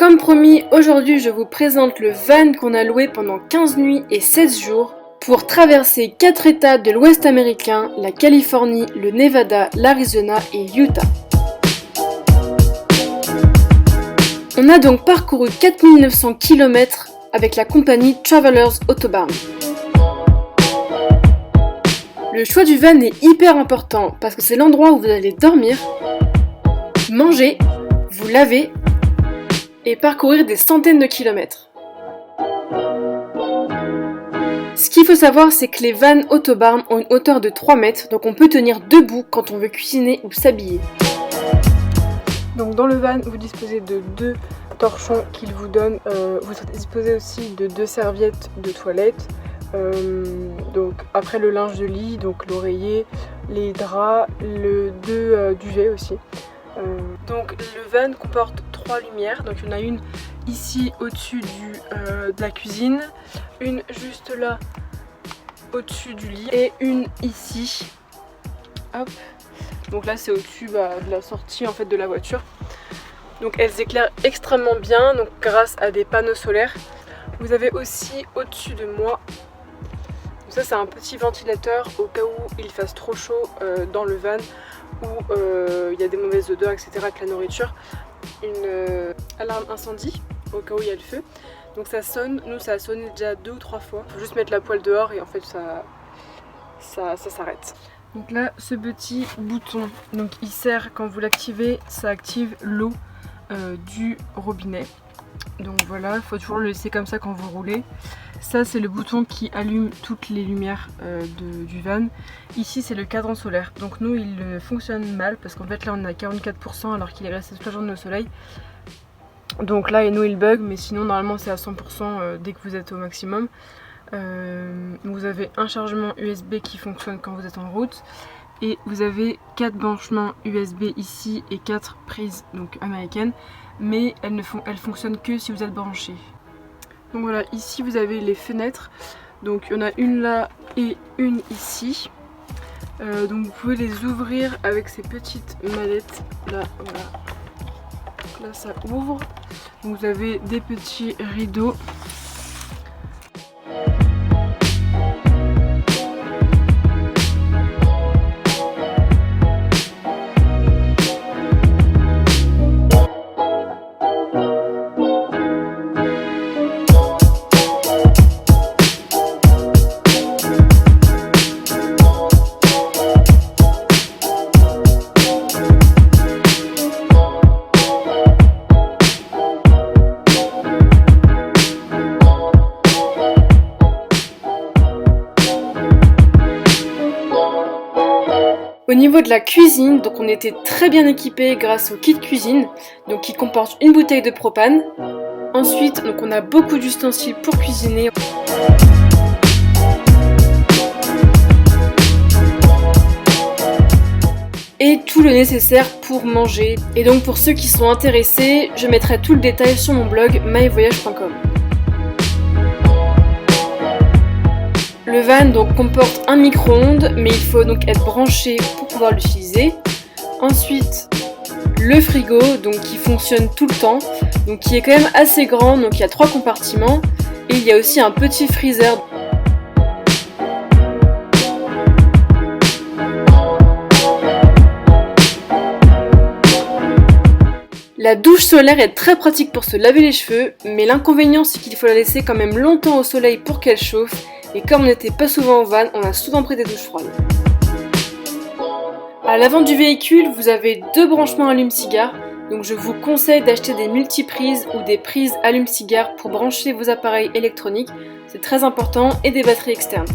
Comme promis, aujourd'hui je vous présente le van qu'on a loué pendant 15 nuits et 16 jours pour traverser 4 États de l'Ouest américain, la Californie, le Nevada, l'Arizona et Utah. On a donc parcouru 4900 km avec la compagnie Travelers Autobahn. Le choix du van est hyper important parce que c'est l'endroit où vous allez dormir, manger, vous laver et parcourir des centaines de kilomètres. Ce qu'il faut savoir, c'est que les vannes Autobahn ont une hauteur de 3 mètres, donc on peut tenir debout quand on veut cuisiner ou s'habiller. Donc dans le van, vous disposez de 2 torchons qu'ils vous donnent. Vous disposez aussi de 2 serviettes de toilette. Donc après le linge de lit, donc l'oreiller, les draps, le 2 duvets aussi. Donc le van comporte 3 lumières, donc il y en a une ici au-dessus de la cuisine, une juste là au-dessus du lit et une ici. Hop. Donc là c'est au-dessus de la sortie en fait de la voiture. Donc elles éclairent extrêmement bien, donc grâce à des panneaux solaires. Vous avez aussi au-dessus de moi, donc ça c'est un petit ventilateur au cas où il fasse trop chaud dans le van, où il y a des mauvaises odeurs, etc. avec la nourriture. Une alarme incendie au cas où il y a le feu. Donc ça sonne, nous ça a sonné déjà 2 ou 3 fois. Il faut juste mettre la poêle dehors et en fait ça s'arrête. Donc là ce petit bouton, donc il sert, quand vous l'activez, ça active l'eau du robinet. Donc voilà, il faut toujours le laisser comme ça quand vous roulez. Ça c'est le bouton qui allume toutes les lumières du van. Ici c'est le cadran solaire. Donc nous il fonctionne mal parce qu'en fait là on est à 44% alors qu'il est resté toute la journée au soleil. Donc là et nous il bug, mais sinon normalement c'est à 100% dès que vous êtes au maximum. Vous avez un chargement USB qui fonctionne quand vous êtes en route. Et vous avez 4 branchements USB ici et 4 prises donc américaines. Mais elles fonctionnent que si vous êtes branché. Donc voilà, ici vous avez les fenêtres. Donc il y en a une là et une ici. Donc vous pouvez les ouvrir avec ces petites mallettes là, voilà. Là ça ouvre. Donc vous avez des petits rideaux. Au niveau de la cuisine, donc on était très bien équipé grâce au kit cuisine, donc qui comporte une bouteille de propane. Ensuite, donc on a beaucoup d'ustensiles pour cuisiner. Et tout le nécessaire pour manger. Et donc pour ceux qui sont intéressés, je mettrai tout le détail sur mon blog myvoyage.com. Le van donc comporte un micro-ondes, mais il faut donc être branché pour pouvoir l'utiliser. Ensuite, le frigo, donc qui fonctionne tout le temps, donc qui est quand même assez grand, donc il y a 3 compartiments. Et il y a aussi un petit freezer. La douche solaire est très pratique pour se laver les cheveux, mais l'inconvénient c'est qu'il faut la laisser quand même longtemps au soleil pour qu'elle chauffe. Et comme on n'était pas souvent en van, on a souvent pris des douches froides. À l'avant du véhicule, vous avez 2 branchements allume-cigare. Donc je vous conseille d'acheter des multiprises ou des prises allume-cigare pour brancher vos appareils électroniques. C'est très important, et des batteries externes.